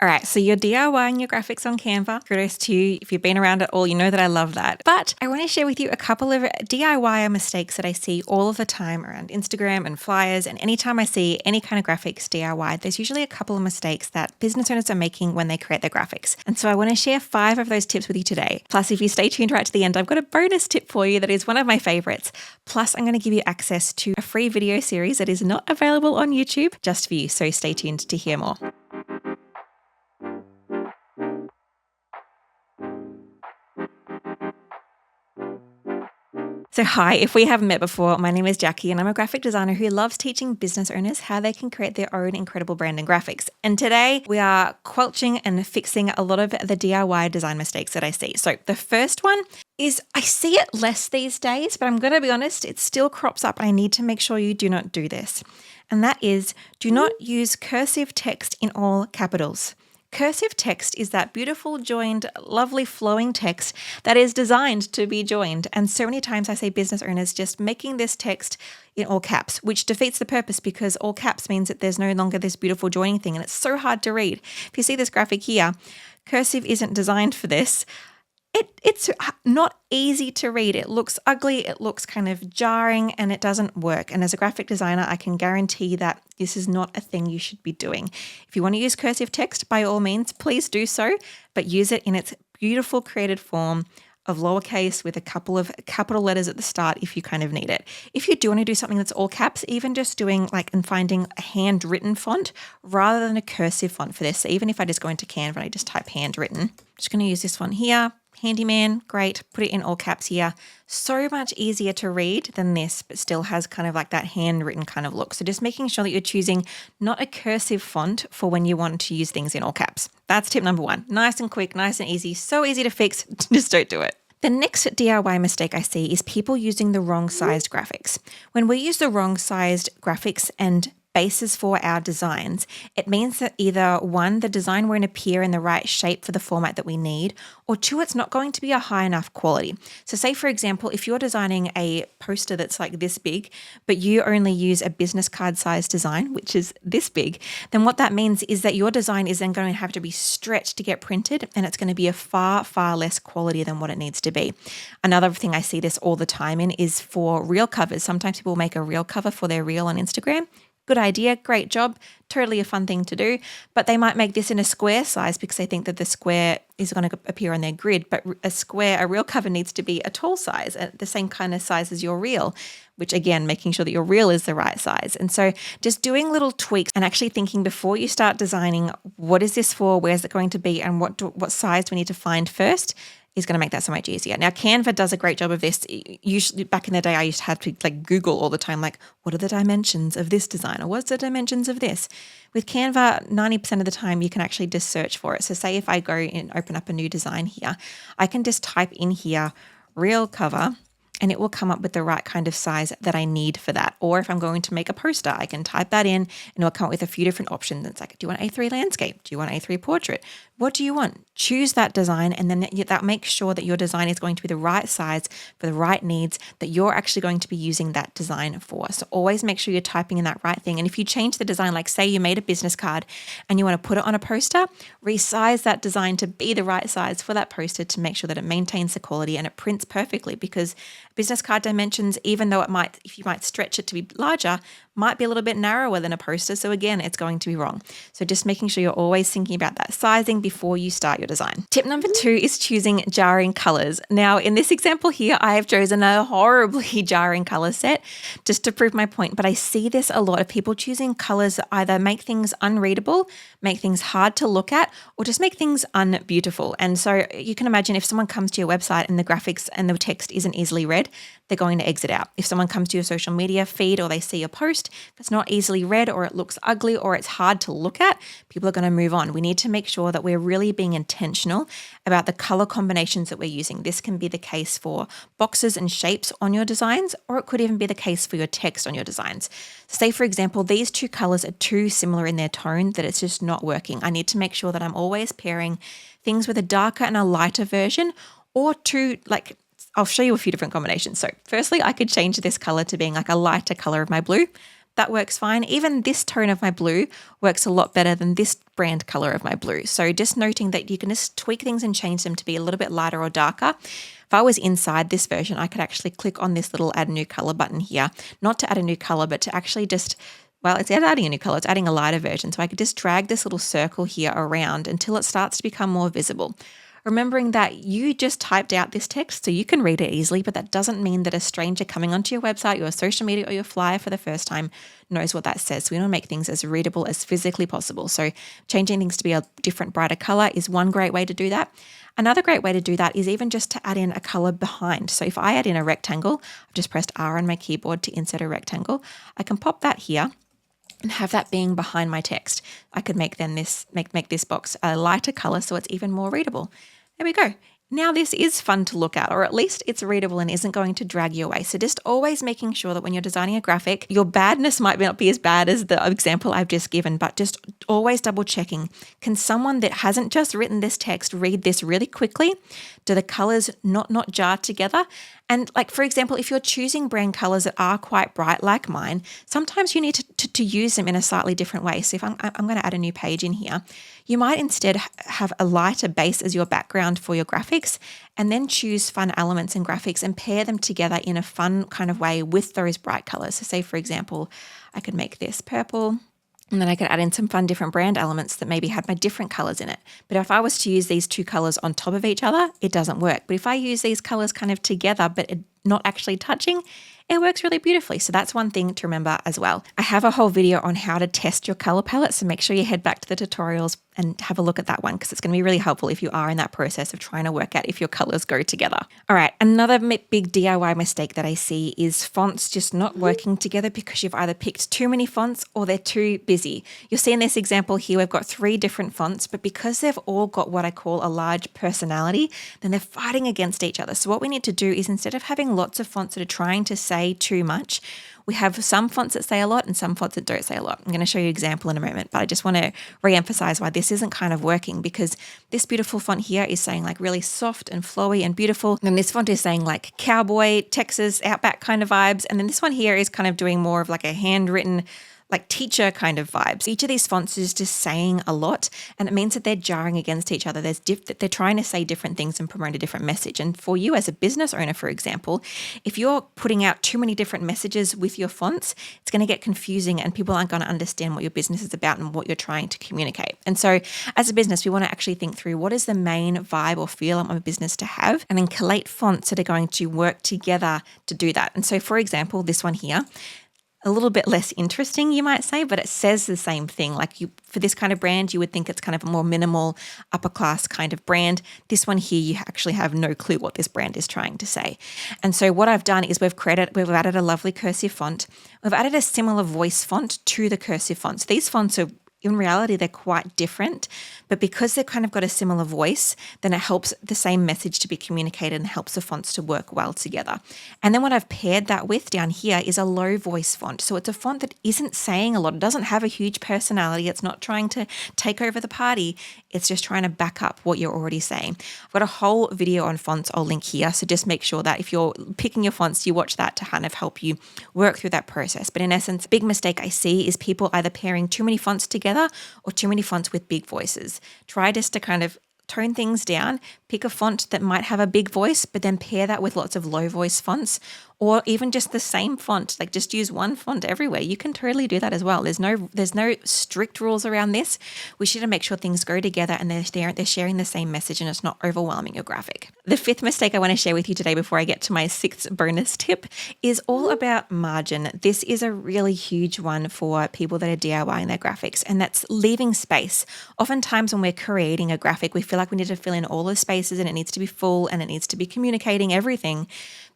All right, so you're DIYing your graphics on Canva. Kudos to you. If you've been around at all, you know that I love that. But I want to share with you a couple of DIY mistakes that I see all of the time around Instagram and flyers. And anytime I see any kind of graphics DIY, there's usually a couple of mistakes that business owners are making when they create their graphics. And so I want to share 5 of those tips with you today. Plus, if you stay tuned right to the end, I've got a bonus tip for you that is one of my favorites. Plus, I'm going to give you access to a free video series that is not available on YouTube just for you. So stay tuned to hear more. So hi, if we haven't met before, my name is Jacqui and I'm a graphic designer who loves teaching business owners how they can create their own incredible brand and graphics. And today we are quelching and fixing a lot of the DIY design mistakes that I see. So the first one is I see it less these days, but I'm going to be honest, it still crops up and I need to make sure you do not do this. And that is, do not use cursive text in all capitals. Cursive text is that beautiful, joined, lovely flowing text that is designed to be joined. And so many times I see business owners just making this text in all caps, which defeats the purpose because all caps means that there's no longer this beautiful joining thing. And it's so hard to read. If you see this graphic here, cursive isn't designed for this. It's not easy to read. It looks ugly, it looks kind of jarring, and it doesn't work. And as a graphic designer, I can guarantee that this is not a thing you should be doing. If you want to use cursive text, by all means, please do so, but use it in its beautiful created form of lowercase with a couple of capital letters at the start if you kind of need it. If you do want to do something that's all caps, even just doing and finding a handwritten font rather than a cursive font for this. So even if I just go into Canva and I just type handwritten, I'm just going to use this one here. Handyman, great, put it in all caps here. So much easier to read than this, but still has kind of like that handwritten kind of look. So just making sure that you're choosing not a cursive font for when you want to use things in all caps. That's tip number 1. Nice and quick, nice and easy, so easy to fix, just don't do it. The next DIY mistake I see is people using the wrong sized graphics. When we use the wrong sized graphics and bases for our designs, it means that either 1, the design won't appear in the right shape for the format that we need, or 2, it's not going to be a high enough quality. So say, for example, if you're designing a poster that's like this big, but you only use a business card size design, which is this big, then what that means is that your design is then going to have to be stretched to get printed, and it's going to be a far, far less quality than what it needs to be. Another thing I see this all the time in is for reel covers. Sometimes people make a reel cover for their reel on Instagram. Good idea, great job, totally a fun thing to do, but they might make this in a square size because they think that the square is going to appear on their grid, but a reel cover needs to be a tall size, the same kind of size as your reel, which again, making sure that your reel is the right size. And so just doing little tweaks and actually thinking before you start designing, what is this for, where's it going to be, and what size do we need to find first, is going to make that so much easier. Now, Canva does a great job of this. Usually, back in the day, I used to have to Google all the time, what are the dimensions of this design, or what's the dimensions of this? With Canva, 90% of the time, you can actually just search for it. So say if I go and open up a new design here, I can just type in here, reel cover, and it will come up with the right kind of size that I need for that. Or if I'm going to make a poster, I can type that in and it'll come up with a few different options. It's like, do you want A3 landscape? Do you want A3 portrait? What do you want? Choose that design, and then that makes sure that your design is going to be the right size for the right needs that you're actually going to be using that design for. So always make sure you're typing in that right thing. And if you change the design, like say you made a business card and you want to put it on a poster, resize that design to be the right size for that poster to make sure that it maintains the quality and it prints perfectly, because business card dimensions, even though if you might stretch it to be larger, might be a little bit narrower than a poster. So again, it's going to be wrong. So just making sure you're always thinking about that sizing before you start your design. Tip number 2 is choosing jarring colors. Now, in this example here, I have chosen a horribly jarring color set just to prove my point, but I see this a lot of people choosing colors that either make things unreadable, make things hard to look at, or just make things unbeautiful. And so you can imagine if someone comes to your website and the graphics and the text isn't easily read, they're going to exit out. If someone comes to your social media feed or they see a post, if it's not easily read or it looks ugly or it's hard to look at, people are going to move on. We need to make sure that we're really being intentional about the color combinations that we're using. This can be the case for boxes and shapes on your designs, or it could even be the case for your text on your designs. Say, for example, these 2 colors are too similar in their tone that it's just not working. I need to make sure that I'm always pairing things with a darker and a lighter version, or I'll show you a few different combinations. So firstly, I could change this color to being like a lighter color of my blue, that works fine. Even this tone of my blue works a lot better than this brand color of my blue. So just noting that you can just tweak things and change them to be a little bit lighter or darker. If I was inside this version, I could actually click on this little add new color button here, not to add a new color, but to actually just, well, it's not adding a new color, it's adding a lighter version. So I could just drag this little circle here around until it starts to become more visible. Remembering that you just typed out this text so you can read it easily, but that doesn't mean that a stranger coming onto your website, your social media, or your flyer for the first time knows what that says. So we want to make things as readable as physically possible. So changing things to be a different, brighter color is one great way to do that. Another great way to do that is even just to add in a color behind. So if I add in a rectangle, I've just pressed R on my keyboard to insert a rectangle. I can pop that here and have that being behind my text. I could make then this make this box a lighter color so it's even more readable. There we go. Now this is fun to look at, or at least it's readable and isn't going to drag you away. So just always making sure that when you're designing a graphic, your badness might not be as bad as the example I've just given, but just always double checking. Can someone that hasn't just written this text read this really quickly? Do the colors not jar together? And like, for example, if you're choosing brand colors that are quite bright like mine, sometimes you need to use them in a slightly different way. So if I'm going to add a new page in here, you might instead have a lighter base as your background for your graphics, and then choose fun elements and graphics and pair them together in a fun kind of way with those bright colors. So say, for example, I could make this purple, and then I could add in some fun different brand elements that maybe had my different colors in it. But if I was to use these two colors on top of each other, it doesn't work. But if I use these colors kind of together, but not actually touching, it works really beautifully. So that's one thing to remember as well. I have a whole video on how to test your color palette. So make sure you head back to the tutorials and have a look at that one, because it's going to be really helpful if you are in that process of trying to work out if your colors go together. All right, another big DIY mistake that I see is fonts just not working together because you've either picked too many fonts or they're too busy. You'll see in this example here, we've got 3 different fonts, but because they've all got what I call a large personality, then they're fighting against each other. So what we need to do is, instead of having lots of fonts that are trying to say too much, we have some fonts that say a lot and some fonts that don't say a lot. I'm going to show you an example in a moment, but I just want to re-emphasize why this isn't kind of working, because this beautiful font here is saying like really soft and flowy and beautiful. And this font is saying like cowboy, Texas, outback kind of vibes. And then this one here is kind of doing more of like a handwritten, like teacher kind of vibes. Each of these fonts is just saying a lot, and it means that they're jarring against each other. They're trying to say different things and promote a different message. And for you as a business owner, for example, if you're putting out too many different messages with your fonts, it's going to get confusing and people aren't going to understand what your business is about and what you're trying to communicate. And so as a business, we want to actually think through what is the main vibe or feel of a business to have, and then collate fonts that are going to work together to do that. And so, for example, this one here, a little bit less interesting, you might say, but it says the same thing. Like for this kind of brand, you would think it's kind of a more minimal, upper class kind of brand. This one here, you actually have no clue what this brand is trying to say. And so what I've done is we've added a lovely cursive font. We've added a similar voice font to the cursive fonts. These fonts are, in reality, they're quite different, but because they've kind of got a similar voice, then it helps the same message to be communicated and helps the fonts to work well together. And then what I've paired that with down here is a low voice font. So it's a font that isn't saying a lot. It doesn't have a huge personality. It's not trying to take over the party. It's just trying to back up what you're already saying. I've got a whole video on fonts I'll link here. So just make sure that if you're picking your fonts, you watch that to kind of help you work through that process. But in essence, big mistake I see is people either pairing too many fonts together or too many fonts with big voices. Try just to kind of tone things down, pick a font that might have a big voice, but then pair that with lots of low voice fonts, or even just the same font, like just use one font everywhere. You can totally do that as well. There's no strict rules around this. We should make sure things go together and they're sharing the same message and it's not overwhelming your graphic. The 5th mistake I want to share with you today before I get to my 6th bonus tip is all about margin. This is a really huge one for people that are DIYing their graphics, and that's leaving space. Oftentimes when we're creating a graphic, we feel like we need to fill in all the spaces and it needs to be full and it needs to be communicating everything.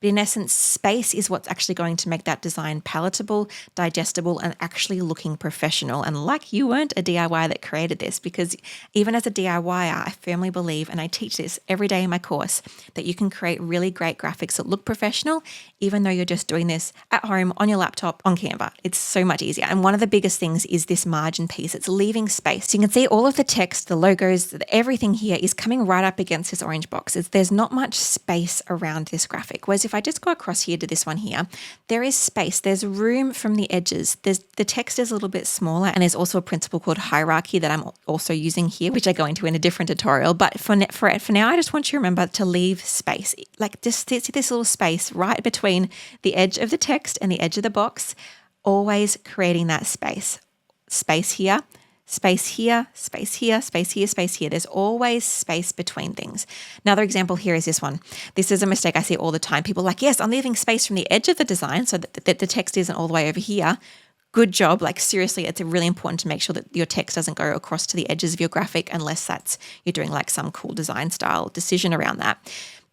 But in essence, space is what's actually going to make that design palatable, digestible, and actually looking professional. And like you weren't a DIY that created this, because even as a DIYer, I firmly believe, and I teach this every day in my course, that you can create really great graphics that look professional, even though you're just doing this at home on your laptop on Canva. It's so much easier. And one of the biggest things is this margin piece. It's leaving space. So you can see all of the text, the logos, everything here is coming right up against this orange box. There's not much space around this graphic. Whereas if I just go across here to this one here, there is space. There's room from the edges. The text is a little bit smaller, and there's also a principle called hierarchy that I'm also using here, which I go into in a different tutorial. But for now, I just want you to remember to leave space. Like just see this little space right between the edge of the text and the edge of the box, always creating that space. Space here, space here, space here, space here, space here. There's always space between things. Another example here is this one. This is a mistake I see all the time. People are like, yes, I'm leaving space from the edge of the design so that the text isn't all the way over here. Good job. Like seriously, it's really important to make sure that your text doesn't go across to the edges of your graphic unless you're doing like some cool design style decision around that.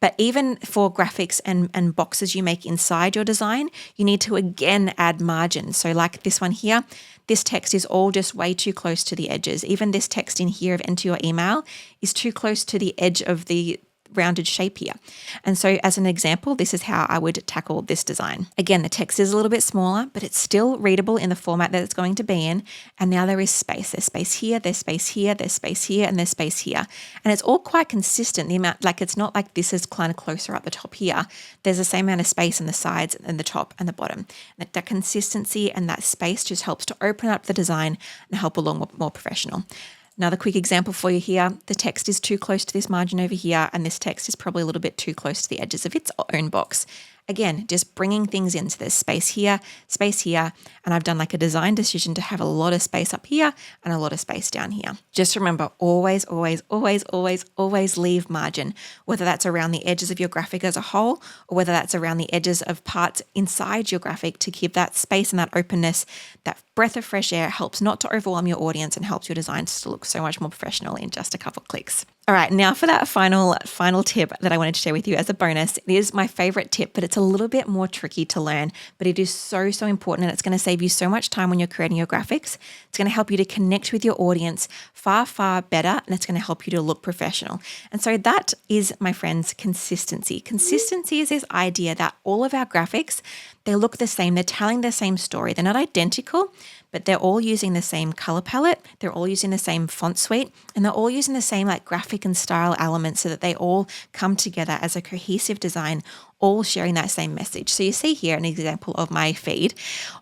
But even for graphics and boxes you make inside your design, you need to again add margin. So like this one here, this text is all just way too close to the edges. Even this text in here of enter your email is too close to the edge of the rounded shape here. And so as an example, this is how I would tackle this design. Again, the text is a little bit smaller, but it's still readable in the format that it's going to be in. And now there is space. There's space here, there's space here, there's space here, and there's space here. And it's all quite consistent. The amount, like it's not like this is kind of closer up the top here. There's the same amount of space on the sides and the top and the bottom. That consistency and that space just helps to open up the design and help along more professional. Another quick example for you here, the text is too close to this margin over here, and this text is probably a little bit too close to the edges of its own box. Again, just bringing things in. So there's space here, and I've done like a design decision to have a lot of space up here and a lot of space down here. Just remember, always, always, always, always, always leave margin, whether that's around the edges of your graphic as a whole, or whether that's around the edges of parts inside your graphic to keep that space and that openness, that breath of fresh air helps not to overwhelm your audience and helps your designs to look so much more professional in just a couple of clicks. All right, now for that final tip that I wanted to share with you as a bonus. It is my favorite tip, but it's a little bit more tricky to learn, but it is so, so important, and it's going to save you so much time when you're creating your graphics. It's going to help you to connect with your audience far, far better, and it's going to help you to look professional. And so that is, my friends, consistency. Consistency is this idea that all of our graphics, they look the same. They're telling the same story. They're not identical, but they're all using the same color palette. They're all using the same font suite, and they're all using the same like graphic and style elements so that they all come together as a cohesive design, all sharing that same message. So you see here an example of my feed.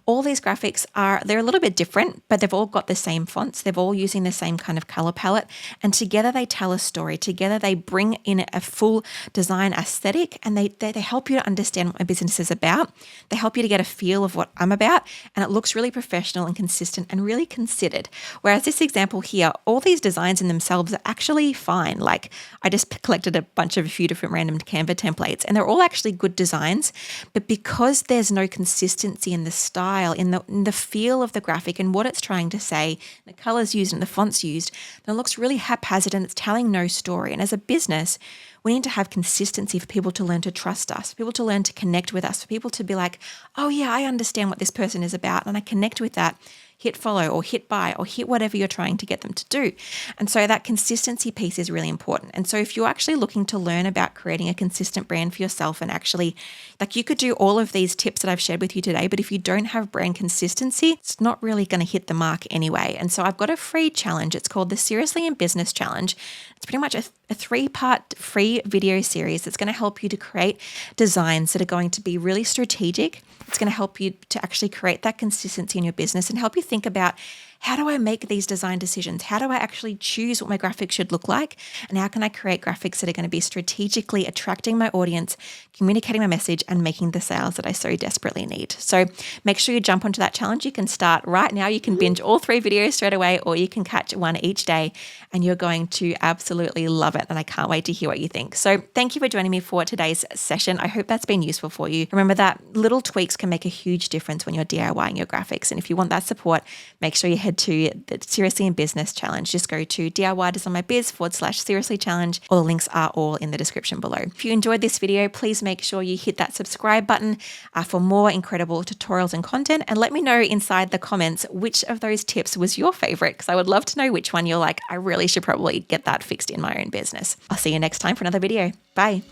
All these graphics they're a little bit different, but they've all got the same fonts. They're all using the same kind of color palette, and together they tell a story. Together they bring in a full design aesthetic, and they help you to understand what my business is about. They help you to get a feel of what I'm about, and it looks really professional and consistent and really considered. Whereas this example here, all these designs in themselves are actually fine. Like I just collected a few different random Canva templates, and they're all actually good designs, but because there's no consistency in the style, in the feel of the graphic and what it's trying to say, the colors used and the fonts used, then it looks really haphazard and it's telling no story. And as a business, we need to have consistency for people to learn to trust us, for people to learn to connect with us, for people to be like, oh yeah, I understand what this person is about and I connect with that. Hit follow or hit buy or hit whatever you're trying to get them to do. And so that consistency piece is really important. And so if you're actually looking to learn about creating a consistent brand for yourself, and actually like you could do all of these tips that I've shared with you today, but if you don't have brand consistency, it's not really going to hit the mark anyway. And so I've got a free challenge. It's called the Seriously in Business Challenge. It's pretty much a 3-part free video series that's going to help you to create designs that are going to be really strategic. It's going to help you to actually create that consistency in your business and help you think about, how do I make these design decisions? How do I actually choose what my graphics should look like? And how can I create graphics that are going to be strategically attracting my audience, communicating my message, and making the sales that I so desperately need? So make sure you jump onto that challenge. You can start right now. You can binge all 3 videos straight away, or you can catch one each day, and you're going to absolutely love it. And I can't wait to hear what you think. So thank you for joining me for today's session. I hope that's been useful for you. Remember that little tweaks can make a huge difference when you're DIYing your graphics. And if you want that support, make sure you head to the Seriously in Business Challenge. Just go to DIYDesignMyBiz/Seriously Challenge. All the links are all in the description below. If you enjoyed this video, please make sure you hit that subscribe button for more incredible tutorials and content. And let me know inside the comments which of those tips was your favorite, because I would love to know which one you're like, I really should probably get that fixed in my own business. I'll see you next time for another video. Bye.